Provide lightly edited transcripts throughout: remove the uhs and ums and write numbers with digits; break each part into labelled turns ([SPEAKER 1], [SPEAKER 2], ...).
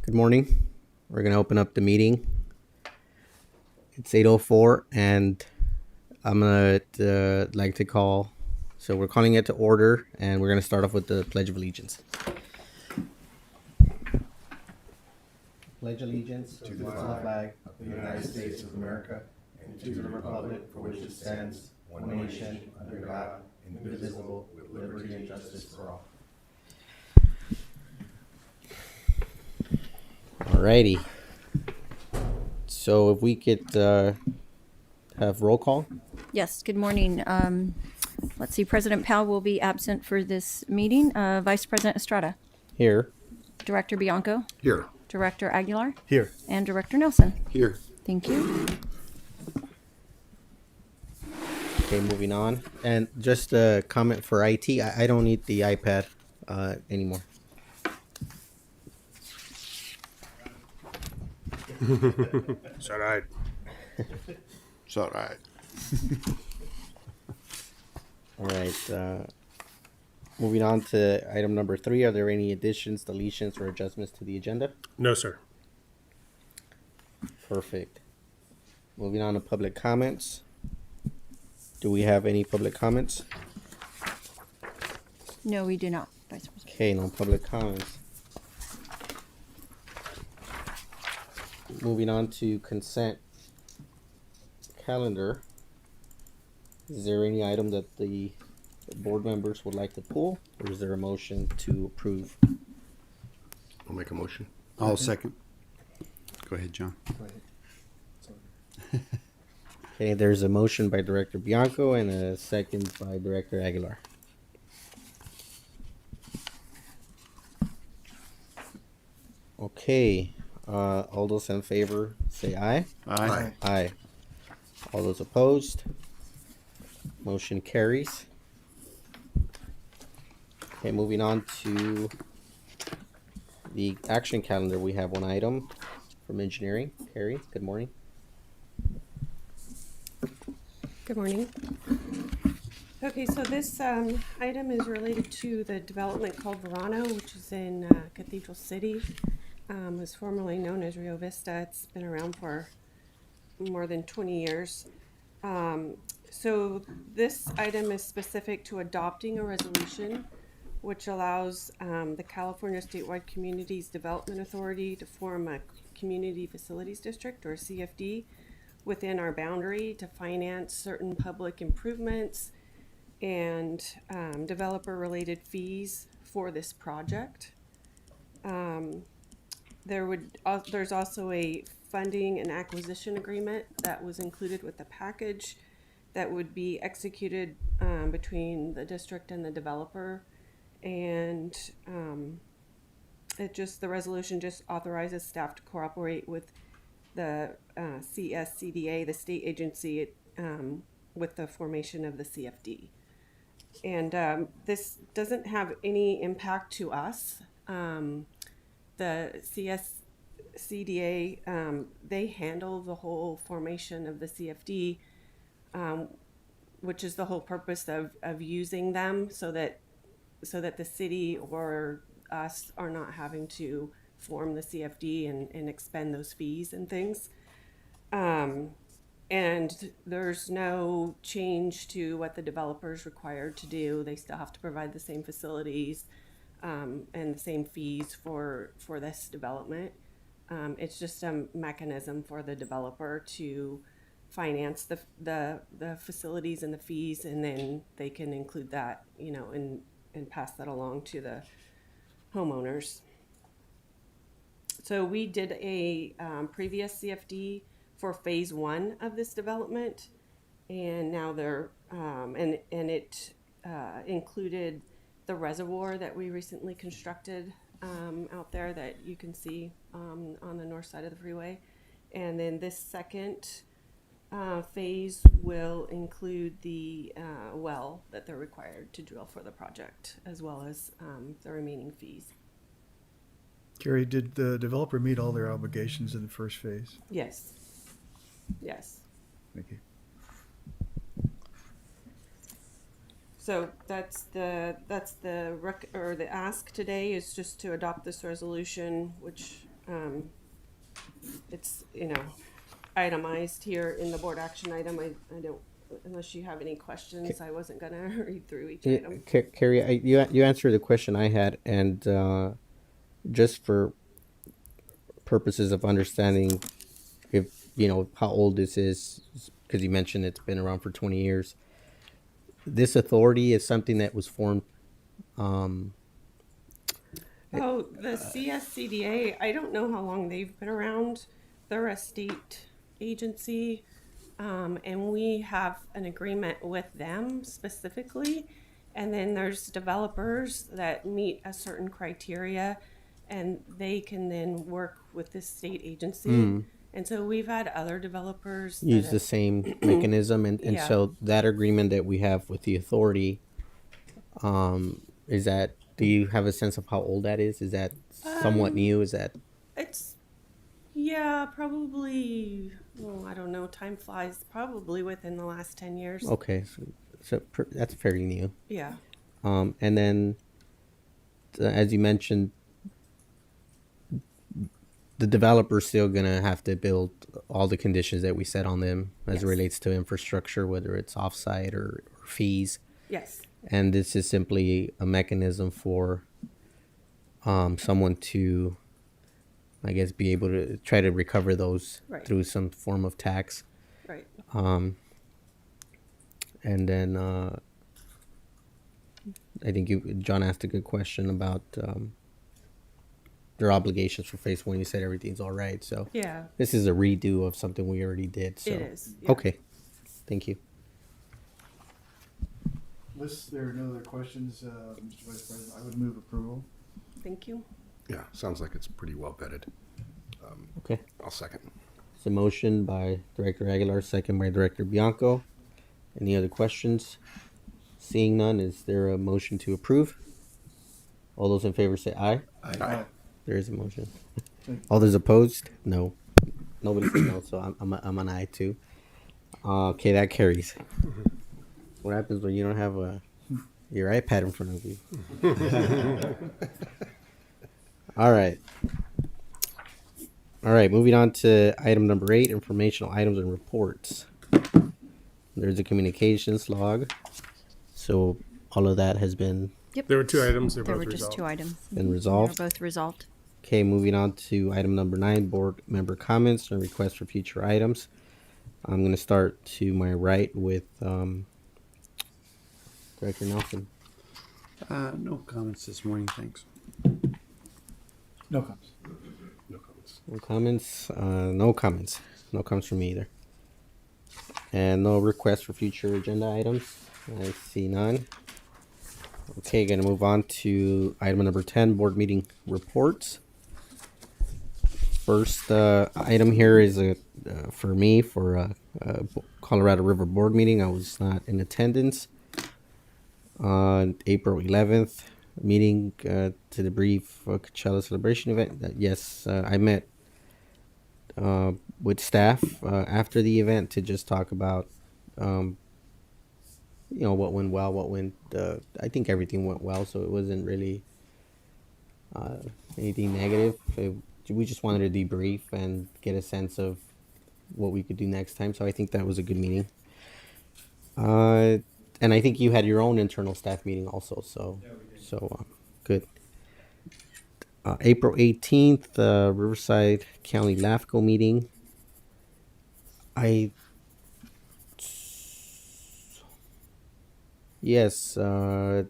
[SPEAKER 1] Good morning. We're going to open up the meeting. It's 8:04 and I'm going to like to call, so we're calling it to order and we're going to start off with the Pledge of Allegiance. Pledge allegiance
[SPEAKER 2] to the flag of the United States of America and to the republic for which it stands, one nation, under God, indivisible, with liberty and justice for all.
[SPEAKER 1] Alrighty. So if we could have roll call.
[SPEAKER 3] Yes, good morning. Let's see, President Powell will be absent for this meeting. Vice President Estrada,
[SPEAKER 1] Here.
[SPEAKER 3] Director Bianco,
[SPEAKER 2] Here.
[SPEAKER 3] Director Aguilar,
[SPEAKER 2] Here.
[SPEAKER 3] and Director Nelson.
[SPEAKER 2] Here.
[SPEAKER 3] Thank you.
[SPEAKER 1] Okay, moving on. And just a comment for IT. I don't need the iPad anymore.
[SPEAKER 2] It's all right. It's all right.
[SPEAKER 1] All right. Moving on to item number 3. Are there any additions, deletions, or adjustments to the agenda?
[SPEAKER 4] No, sir.
[SPEAKER 1] Perfect. Moving on to public comments. Do we have any public comments?
[SPEAKER 3] No, we do not, Vice President.
[SPEAKER 1] Okay, no public comments. Moving on to consent calendar. Is there any item that the board members would like to pull, or is there a motion to approve?
[SPEAKER 2] I'll make a motion.
[SPEAKER 5] I'll second. Go ahead, John.
[SPEAKER 1] Okay, there's a motion by Director Bianco and a second by Director Aguilar. Okay, all those in favor say aye.
[SPEAKER 5] Aye.
[SPEAKER 1] Aye. All those opposed? Motion carries. Okay, moving on to the action calendar. We have one item from engineering. Carrie, good morning.
[SPEAKER 6] Good morning. Okay, so this item is related to the development called Verano, which is in Cathedral City. It was formerly known as Rio Vista. It's been around for more than 20 years. So this item is specific to adopting a resolution which allows the California Statewide Communities Development Authority to form a Community Facilities District, or CFD, within our boundary to finance certain public improvements and developer-related fees for this project. There's also a funding and acquisition agreement that was included with the package that would be executed between the district and the developer. And the resolution just authorizes staff to cooperate with the CSCDA, the state agency, with the formation of the CFD. And this doesn't have any impact to us. The CSCDA, they handle the whole formation of the CFD, which is the whole purpose of using them so that the city or us are not having to form the CFD and expend those fees and things. And there's no change to what the developer is required to do. They still have to provide the same facilities and the same fees for this development. It's just a mechanism for the developer to finance the facilities and the fees, and then they can include that, and pass that along to the homeowners. So we did a previous CFD for phase 1 of this development, and now they're and it included the reservoir that we recently constructed out there that you can see on the north side of the freeway. And then this second phase will include the well that they're required to drill for the project, as well as the remaining fees.
[SPEAKER 7] Carrie, did the developer meet all their obligations in the first phase?
[SPEAKER 6] Yes. Yes.
[SPEAKER 7] Thank you.
[SPEAKER 6] So that's the ask today, is just to adopt this resolution, which It's, itemized here in the board action item. I don't, unless you have any questions, I wasn't gonna read through each
[SPEAKER 1] Yeah,
[SPEAKER 6] item.
[SPEAKER 1] Carrie, you answered the question I had, and just for purposes of understanding if how old this is, because you mentioned it's been around for 20 years. This authority is something that was formed.
[SPEAKER 6] Oh, the CSCDA, I don't know how long they've been around. They're a state agency, and we have an agreement with them specifically. And then there's developers that meet a certain criteria, and they can then work with this state agency. And so we've had other developers that
[SPEAKER 1] Use the
[SPEAKER 6] have-
[SPEAKER 1] same mechanism, and
[SPEAKER 6] Yeah.
[SPEAKER 1] so that agreement that we have with the authority, is that, do you have a sense of how old that is? Is that somewhat new? Is that
[SPEAKER 6] It's, yeah, probably, I don't know, time flies, probably within the last 10 years.
[SPEAKER 1] okay? That's fairly new.
[SPEAKER 6] Yeah.
[SPEAKER 1] And then, as you mentioned, the developer's still gonna have to build all the conditions that we set on them as it
[SPEAKER 6] Yes.
[SPEAKER 1] relates to infrastructure, whether it's offsite or fees.
[SPEAKER 6] Yes.
[SPEAKER 1] And this is simply a mechanism for someone to, I guess, be able to try to recover those
[SPEAKER 6] Right.
[SPEAKER 1] through some form of tax.
[SPEAKER 6] Right.
[SPEAKER 1] And then I think John asked a good question about their obligations for phase one. You said everything's all right. So
[SPEAKER 6] Yeah.
[SPEAKER 1] this is a redo of something we already did. So
[SPEAKER 6] It is. Yeah.
[SPEAKER 1] okay, thank you.
[SPEAKER 7] Unless there are no other questions, Mr. Vice President, I would move approval.
[SPEAKER 6] Thank you.
[SPEAKER 5] Yeah, sounds like it's pretty well vetted.
[SPEAKER 1] Okay,
[SPEAKER 5] I'll second.
[SPEAKER 1] it's a motion by Director Aguilar, second by Director Bianco. Any other questions? Seeing none, is there a motion to approve? All those in favor say aye.
[SPEAKER 5] Aye.
[SPEAKER 1] There is a motion. All those opposed? No. Nobody said no, so I'm an aye too. Okay, that carries. What happens when you don't have your iPad in front of you? All right. All right, moving on to item number 8, informational items and reports. There's a communications log. So all of that has been
[SPEAKER 3] Yep.
[SPEAKER 4] There were two items. They're
[SPEAKER 3] There
[SPEAKER 4] both
[SPEAKER 3] were just
[SPEAKER 4] resolved.
[SPEAKER 3] two items.
[SPEAKER 1] Been
[SPEAKER 3] They
[SPEAKER 1] resolved.
[SPEAKER 3] were both resolved.
[SPEAKER 1] Okay, moving on to item number 9, board member comments and requests for future items. I'm going to start to my right with Director Nelson.
[SPEAKER 5] No comments this morning, thanks.
[SPEAKER 7] No comments.
[SPEAKER 5] No comments.
[SPEAKER 1] No comments? No comments. No comments from me either. And no requests for future agenda items. I see none. Okay, going to move on to item number 10, board meeting reports. First item here is for me for a Colorado River board meeting. I was not in attendance on April 11th meeting to debrief Coachella celebration event. Yes, I met with staff after the event to just talk about what went well, what went. I think everything went well, so it wasn't really anything negative. We just wanted to debrief and get a sense of what we could do next time. So I think that was a good meeting. And I think you had your own internal staff meeting also. So good. April 18th, Riverside County LAFCO meeting. Yes, I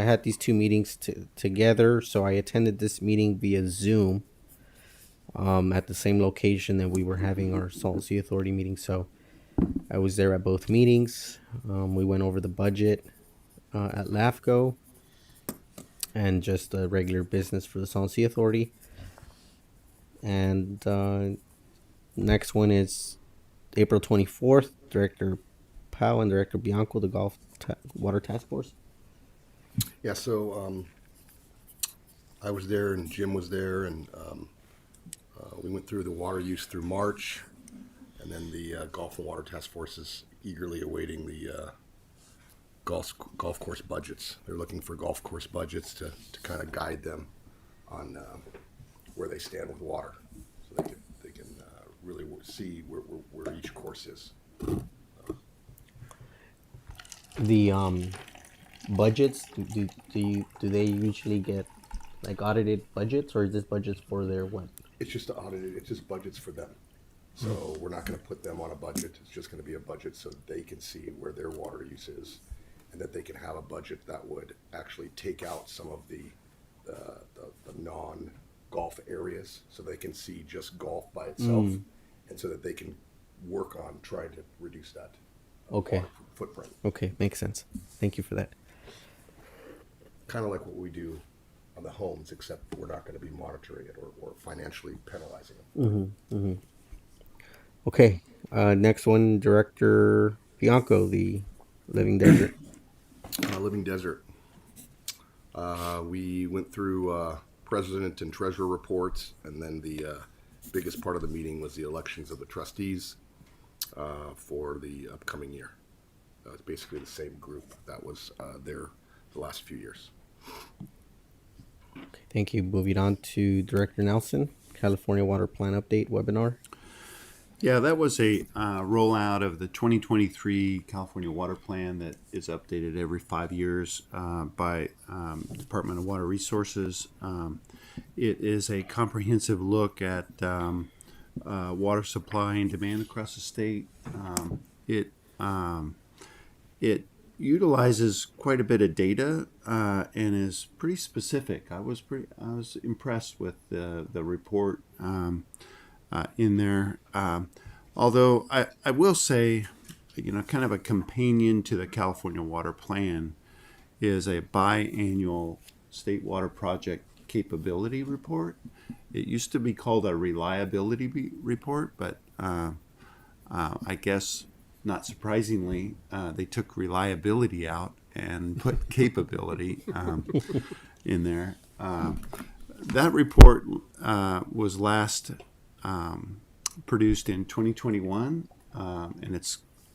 [SPEAKER 1] had these two meetings together. So I attended this meeting via Zoom at the same location that we were having our Salton Sea Authority meeting. So I was there at both meetings. We went over the budget at LAFCO and just the regular business for the Salton Sea Authority. And next one is April 24th, Director Powell and Director Bianco, the Gulf Water Task Force.
[SPEAKER 8] Yeah, so I was there and Jim was there, and we went through the water use through March, and then the Gulf and Water Task Force is eagerly awaiting the golf course budgets. They're looking for golf course budgets to kind of guide them on where they stand with water. So they can really see where each course is.
[SPEAKER 1] The budgets, do they usually get like audited budgets, or is this budgets for their what?
[SPEAKER 8] It's just audited, it's just budgets for them. So we're not gonna put them on a budget, it's just gonna be a budget so they can see where their water use is, and that they can have a budget that would actually take out some of the non-golf areas, so they can see just golf by itself, and so that they can work on trying to reduce that
[SPEAKER 1] Okay.
[SPEAKER 8] water footprint.
[SPEAKER 1] Okay, makes sense. Thank you for that.
[SPEAKER 8] Kind of like what we do on the homes, except we're not gonna be monitoring it or financially penalizing them.
[SPEAKER 1] Okay, next one, Director Bianco, the Living Desert.
[SPEAKER 8] Living Desert. We went through president and treasurer reports, and then the biggest part of the meeting was the elections of the trustees for the upcoming year. It's basically the same group that was there the last few years.
[SPEAKER 1] Okay, thank you. Moving on to Director Nelson, California Water Plan Update webinar.
[SPEAKER 5] Yeah, that was a rollout of the 2023 California Water Plan that is updated every 5 years by Department of Water Resources. It is a comprehensive look at water supply and demand across the state. It utilizes quite a bit of data and is pretty specific. I was impressed with the report in there. Although I will say, kind of a companion to the California Water Plan is a biannual state water project capability report. It used to be called a reliability report, but I guess not surprisingly, they took reliability out and put capability in there. That report was last produced in 2021, and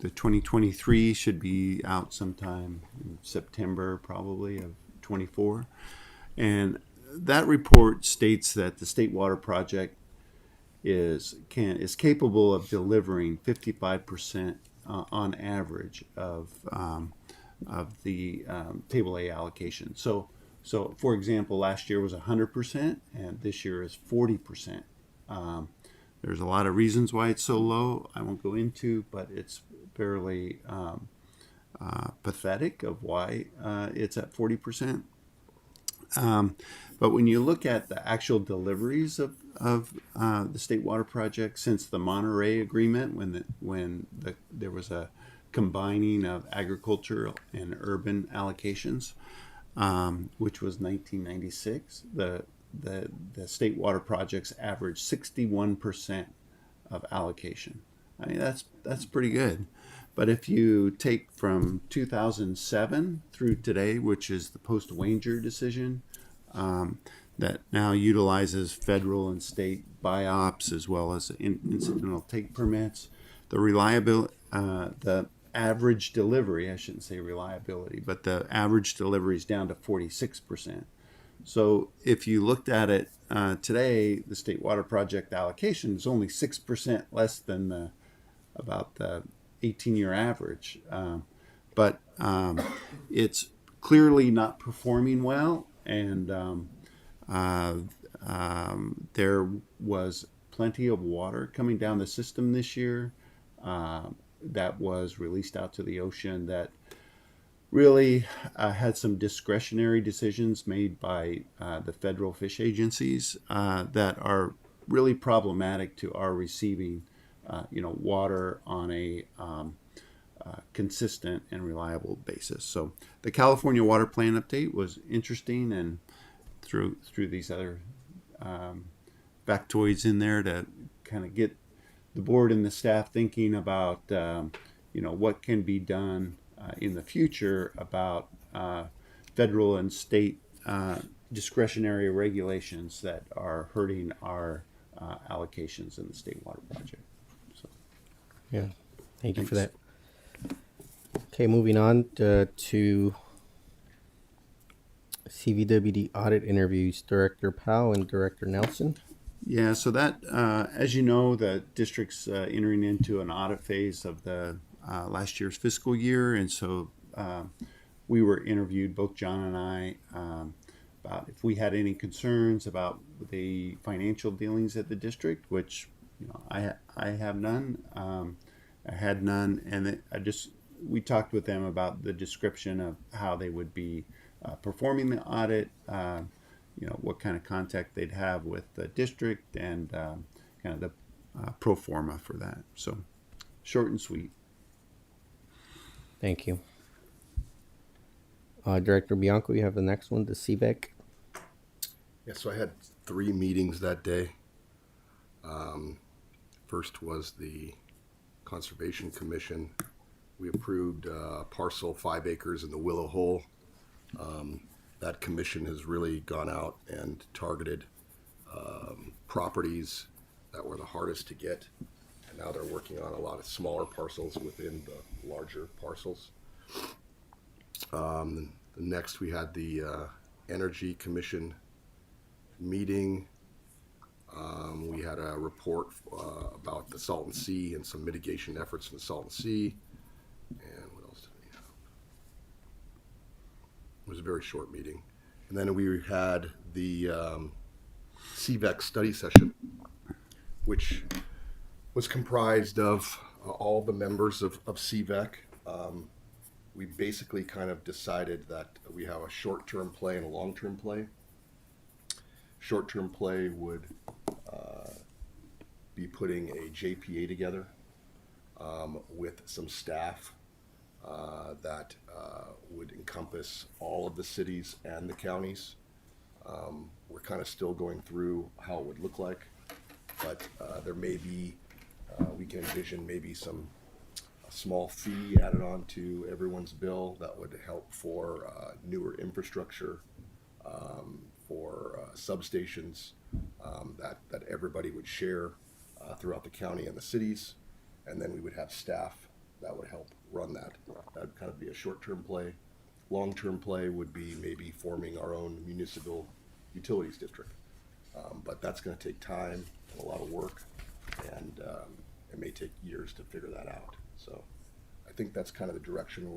[SPEAKER 5] the 2023 should be out sometime in September, probably, of 24. And that report states that the State Water Project is capable of delivering 55% on average of the Table A allocation. So for example, last year was 100%, and this year is 40%. There's a lot of reasons why it's so low. I won't go into, but it's fairly pathetic of why it's at 40%. But when you look at the actual deliveries of the State Water Project since the Monterey Agreement, when there was a combining of agricultural and urban allocations, which was 1996, the State Water Projects averaged 61% of allocation. I mean, that's pretty good. But if you take from 2007 through today, which is the post-Wanger decision, that now utilizes federal and state BIOPS as well as incidental take permits, the average delivery, I shouldn't say reliability, but the average delivery is down to 46%. So if you looked at it today, the State Water Project allocation is only 6% less than about the 18-year average. But it's clearly not performing well, and there was plenty of water coming down the system this year that was released out to the ocean that really had some discretionary decisions made by the federal fish agencies that are really problematic to our receiving water on a consistent and reliable basis. So the California Water Plan update was interesting, and through these other factoids in there to kind of get the board and the staff thinking about what can be done in the future about federal and state discretionary regulations that are hurting our allocations in the State Water Project. So,
[SPEAKER 1] Yeah, thank you for
[SPEAKER 5] Thanks.
[SPEAKER 1] that. Okay, moving on to CVWD audit interviews, Director Powell and Director Nelson.
[SPEAKER 5] Yeah, so that, as you know, the district's entering into an audit phase of the last year's fiscal year, and so we were interviewed, both John and I, about if we had any concerns about the financial dealings at the district, which I have none. I had none, and we talked with them about the description of how they would be performing the audit. What kind of contact they'd have with the district, and kind of the pro forma for that. So short and sweet.
[SPEAKER 1] Thank you. Director Bianco, you have the next one, the CVEC.
[SPEAKER 8] Yeah, so I had 3 meetings that day. First was the Conservation Commission. We approved parcel 5 acres in the Willow Hole. That commission has really gone out and targeted properties that were the hardest to get. And now they're working on a lot of smaller parcels within the larger parcels. Next, we had the Energy Commission meeting. We had a report about the Salton Sea and some mitigation efforts in the Salton Sea. And what else did we have? It was a very short meeting. And then we had the CVEC study session, which was comprised of all the members of CVEC. We basically kind of decided that we have a short-term play and a long-term play. Short-term play would be putting a JPA together with some staff that would encompass all of the cities and the counties. We're kind of still going through how it would look like, but there may be, we can envision maybe a small fee added on to everyone's bill that would help for newer infrastructure, for substations that everybody would share throughout the county and the cities, and then we would have staff that would help run that. That would kind of be a short-term play. Long-term play would be maybe forming our own municipal utilities district, but that's going to take time and a lot of work, and it may take years to figure that out. So I think that's kind of the direction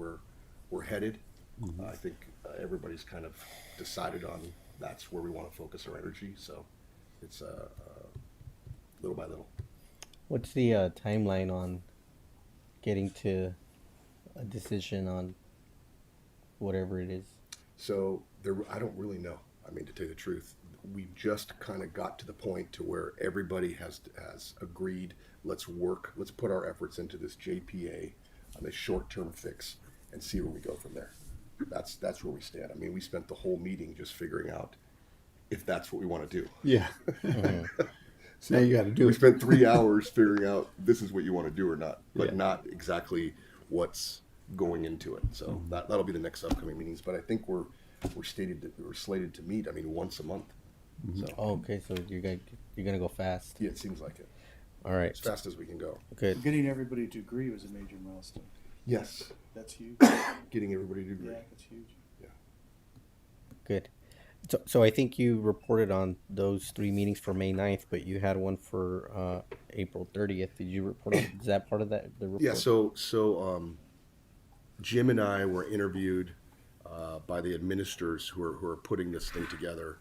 [SPEAKER 8] we're headed. Mm-hmm. I think everybody's kind of decided on that's where we want to focus our energy. So it's little by little.
[SPEAKER 1] What's the timeline on getting to a decision on whatever it is?
[SPEAKER 8] So I don't really know. I mean, to tell you the truth, we just kind of got to the point to where everybody has agreed. Let's put our efforts into this JPA on this short-term fix and see where we go from there. That's where we stand. I mean, we spent the whole meeting just figuring out if that's what we want to do.
[SPEAKER 5] Yeah. Mm-hmm. So now you got to do
[SPEAKER 8] We
[SPEAKER 5] it.
[SPEAKER 8] spent 3 hours figuring out this is what you want to do or not, but not exactly what's going into it. So that'll be the next upcoming meetings. But I think we're slated to meet. I mean, once a month. So
[SPEAKER 1] Oh, okay, so you're gonna go fast.
[SPEAKER 8] yeah, it seems like it.
[SPEAKER 1] All right.
[SPEAKER 8] As fast as we can go.
[SPEAKER 1] Good.
[SPEAKER 7] Getting everybody to agree was a major milestone.
[SPEAKER 8] Yes,
[SPEAKER 7] That's huge.
[SPEAKER 8] getting everybody to agree.
[SPEAKER 7] Yeah, that's huge.
[SPEAKER 1] Good. So I think you reported on those 3 meetings for May 9th, but you had one for April 30th. Did you report on, is that part of the report?
[SPEAKER 8] Yeah, so Jim and I were interviewed by the administrators who are putting this thing together.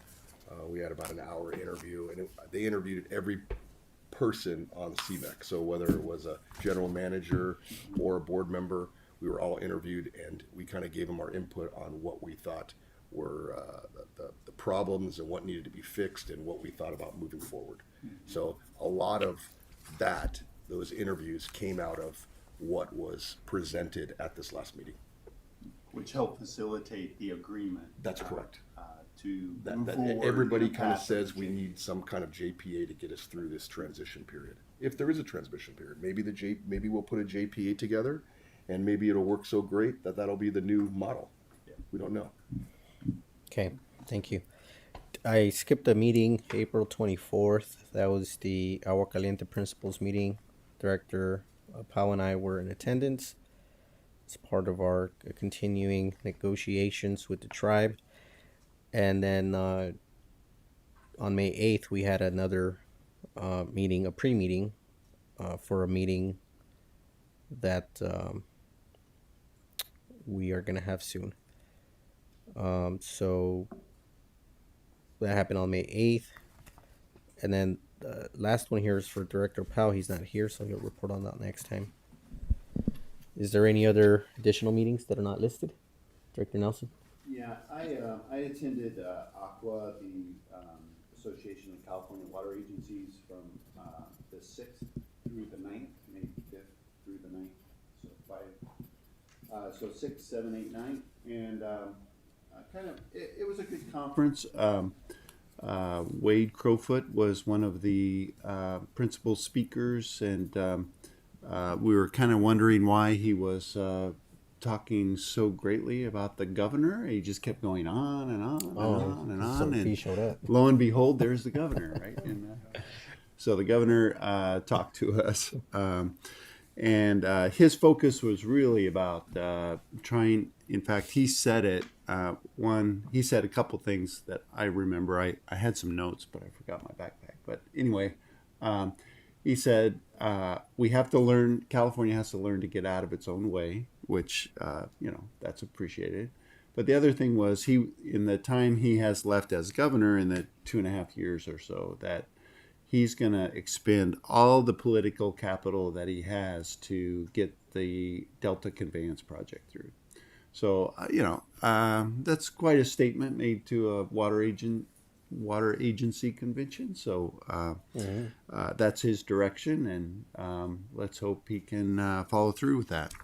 [SPEAKER 8] We had about an hour interview, and they interviewed every person on CVEC. So whether it was a general manager or a board member, we were all interviewed, and we kind of gave them our input on what we thought were the problems and what needed to be fixed and what we thought about moving forward. So a lot of those interviews came out of what was presented at this last meeting.
[SPEAKER 5] Which helped facilitate the agreement.
[SPEAKER 8] That's correct.
[SPEAKER 5] To
[SPEAKER 8] That
[SPEAKER 5] move forward
[SPEAKER 8] everybody
[SPEAKER 5] in the
[SPEAKER 8] kind of
[SPEAKER 5] path
[SPEAKER 8] says
[SPEAKER 5] of
[SPEAKER 8] we
[SPEAKER 5] change.
[SPEAKER 8] need some kind of JPA to get us through this transition period. If there is a transition period, maybe we'll put a JPA together, and maybe it'll work so great that that'll be the new model. We don't know.
[SPEAKER 1] Okay, thank you. I skipped a meeting, April 24th. That was the Agua Caliente Principals meeting. Director Powell and I were in attendance. It's part of our continuing negotiations with the tribe. And then on May 8th, we had another meeting, a pre-meeting for a meeting that we are gonna have soon. So that happened on May 8th, and then the last one here is for Director Powell. He's not here, so he'll report on that next time. Is there any other additional meetings that are not listed, Director Nelson?
[SPEAKER 5] Yeah, I attended AQUA, the Association of California Water Agencies, from the 6th through the 9th, May 5th through the 9th, so 6, 7, 8, 9, and it was a good conference. Wade Crowfoot was one of the principal speakers, and we were kind of wondering why he was talking so greatly about the governor. He just kept going on and on and on and
[SPEAKER 1] so
[SPEAKER 5] on,
[SPEAKER 1] he
[SPEAKER 5] and
[SPEAKER 1] showed up.
[SPEAKER 5] lo and behold, there's the governor, right? And so the governor talked to us, and his focus was really about trying. In fact, he said it. He said a couple things that I remember. I had some notes, but I forgot my backpack. But anyway, he said we have to learn. California has to learn to get out of its own way, which that's appreciated. But the other thing was in the time he has left as governor, in the 2.5 years or so, that he's going to expend all the political capital that he has to get the Delta Conveyance Project through. So that's quite a statement made to a water agency convention. So that's his direction, and let's hope he can follow through with that.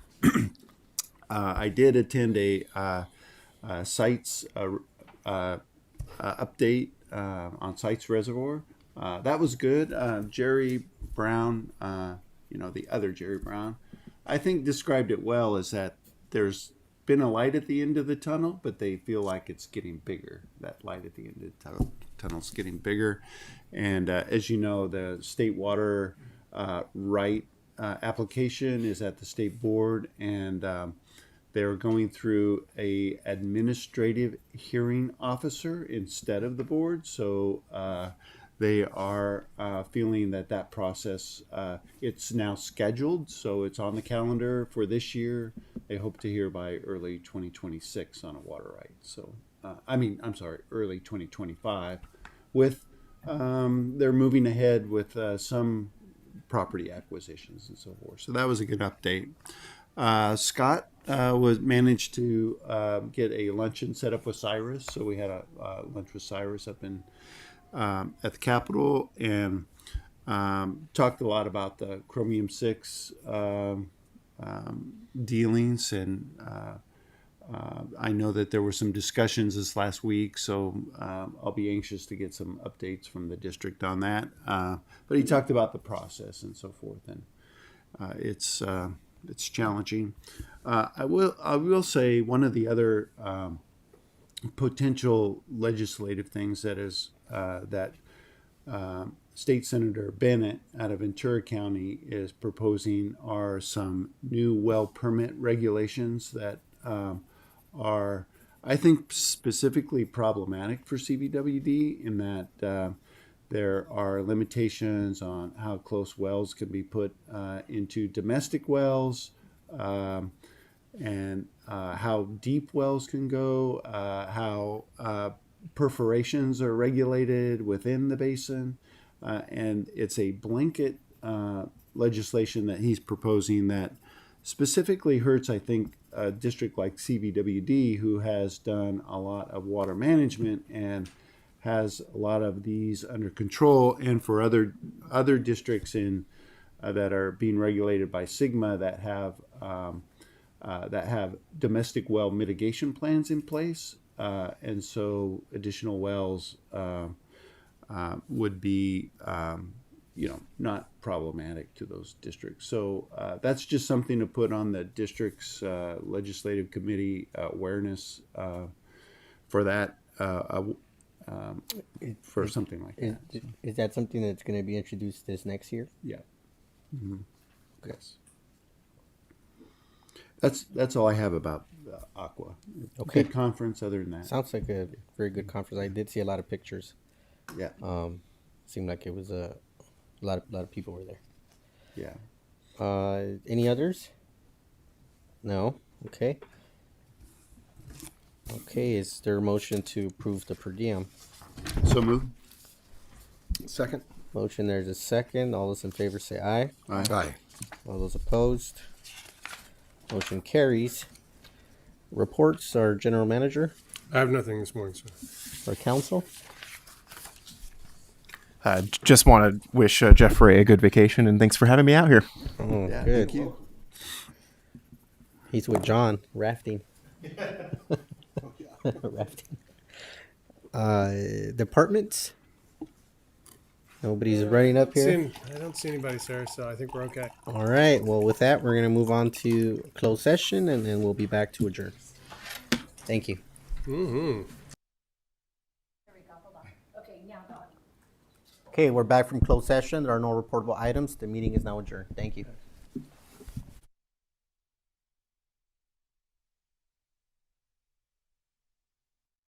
[SPEAKER 5] I did attend a sites update on Sites Reservoir. That was good. Jerry Brown, the other Jerry Brown, I think described it well, as that there's been a light at the end of the tunnel, but they feel like it's getting bigger. That light at the end of the tunnel's getting bigger. And as you know, the state water right application is at the state board, and they're going through a administrative hearing officer instead of the board. So they are feeling that process, it's now scheduled, so it's on the calendar for this year. They hope to hear by early 2026 on a water right. So, early 2025. With they're moving ahead with some property acquisitions and so forth. So that was a good update. Scott managed to get a luncheon set up with Cyrus. So we had a lunch with Cyrus up in at the Capitol, and talked a lot about the Chromium 6 dealings, and I know that there were some discussions this last week, so I'll be anxious to get some updates from the district on that. But he talked about the process and so forth, and it's challenging. I will say one of the other potential legislative things that State Senator Bennett out of Ventura County is proposing are some new well permit regulations that are, I think, specifically problematic for CVWD, in that there are limitations on how close wells can be put into domestic wells, and how deep wells can go, how perforations are regulated within the basin, and it's a blanket legislation that he's proposing that specifically hurts, I think, a district like CVWD, who has done a lot of water management and has a lot of these under control, and for other districts that are being regulated by SGMA that have domestic well mitigation plans in place, and so additional wells would be not problematic to those districts. So that's just something to put on the district's legislative committee awareness for that. For something like that.
[SPEAKER 1] Is that something that's going to be introduced this next year?
[SPEAKER 5] Yeah. Mm-hmm. Yes. That's all I have about AQUA.
[SPEAKER 1] Okay.
[SPEAKER 5] Good conference. Other than that,
[SPEAKER 1] Sounds like a very good conference. I did see a lot of pictures.
[SPEAKER 5] yeah.
[SPEAKER 1] Seemed like it was a A lot of people were there.
[SPEAKER 5] Yeah.
[SPEAKER 1] Any others? No. Okay. Okay. Is there a motion to approve the per diem?
[SPEAKER 5] So move.
[SPEAKER 8] Second?
[SPEAKER 1] Motion. There's a second. All those in favor say aye.
[SPEAKER 8] Aye.
[SPEAKER 1] All those opposed? Motion carries. Reports, our general manager,
[SPEAKER 4] I have nothing this morning, sir.
[SPEAKER 1] our council.
[SPEAKER 9] Just want to wish Jeffrey a good vacation and thanks for having me out here.
[SPEAKER 1] Oh,
[SPEAKER 5] Yeah,
[SPEAKER 1] good.
[SPEAKER 5] thank you.
[SPEAKER 1] He's with John rafting. Rafting. Departments. Nobody's running up here.
[SPEAKER 4] I don't see anybody, sir, so I think we're okay.
[SPEAKER 1] All right. Well, with that, we're gonna move on to closed session, and then we'll be back to adjourn. Thank you.
[SPEAKER 4] Mm-hmm.
[SPEAKER 1] Okay, we're back from closed session. There are no reportable items. The meeting is now adjourned. Thank you.